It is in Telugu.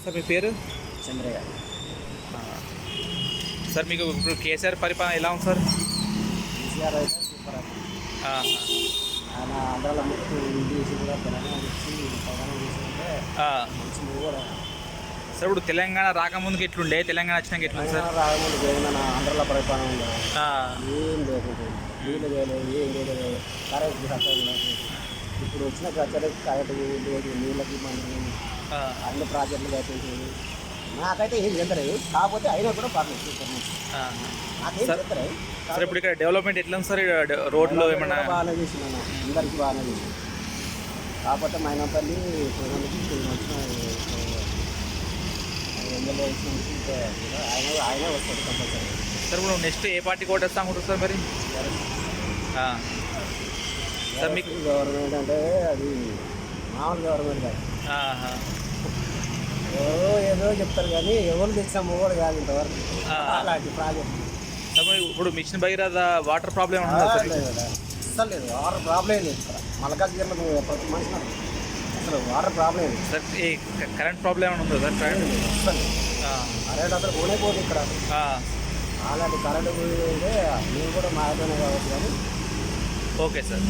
సార్ మీ పేరు? చంద్రయ్య. సార్ మీకు ఇప్పుడు కేసీఆర్ పరిపాలన ఎలా ఉంది సార్? కేసీఆర్ అయితే సూపర్ అండి. ఆయన ఆంధ్రాలో మొత్తం ఇంగ్లీష్ కూడా తెలంగాణ ఇచ్చి ప్రధానం చేసుకుంటే మంచి మూవ్ కూడా. సార్ ఇప్పుడు తెలంగాణ రాకముందుకు ఎట్లుండే, తెలంగాణ వచ్చినాక ఎట్లుంది సార్? రాకముందు జగన్ ఆంధ్రాలో పరిపాలన ఉంది. ఏం లేదు, నీళ్ళు వేయలేదు, ఏం లేదు, కరెంట్ సత్యం లేదు. ఇప్పుడు వచ్చిన కరెంట్ లేదు, నీళ్ళకి మనం అన్ని ప్రాజెక్టులు కట్టించేది. నాకైతే ఏం చెందలేదు, కాకపోతే అయినా కూడా పర్లేదు సూపర్. నాకేం చెప్తారు సార్ ఇప్పుడు ఇక్కడ డెవలప్మెంట్ ఎట్లా ఉంది సార్? రోడ్లు ఏమన్నా బాగానే చేసినాను, అందరికీ బాగానే చేసినాను. కాకపోతే మైనపల్లి వచ్చిన ఎమ్మెల్యే వచ్చినందుకు ఆయనే వస్తాడు కంపల్సరీ. సార్ ఇప్పుడు నెక్స్ట్ ఏ పార్టీ కోటేస్తా అనుకుంటారు సార్ మరి? సార్ మీకు గవర్నమెంట్ అంటే అది మామూలు గవర్నమెంట్ కాదు, ఏదో చెప్తారు కానీ ఎవరు తెచ్చాము కూడా కాదు ఇంతవరకు అలాంటి ప్రాజెక్ట్. ఇప్పుడు మిషన్ భగీరథ వాటర్ ప్రాబ్లం ఉందా సార్? అసలు లేదు, వాటర్ ప్రాబ్లం లేదు ఇక్కడ మల్కాజ్గిరిలో ప్రతి మనిషి అసలు వాటర్ ప్రాబ్లం లేదు సార్. ఈ కరెంట్ ప్రాబ్లం ఏమైనా ఉందా సార్? కరెంట్ అసలు కరెంట్ అసలు పోనే పోదు ఇక్కడ. అలాంటి కరెంట్ పోతే మేము కూడా మాయలోనే కావచ్చు కానీ. Okay sir.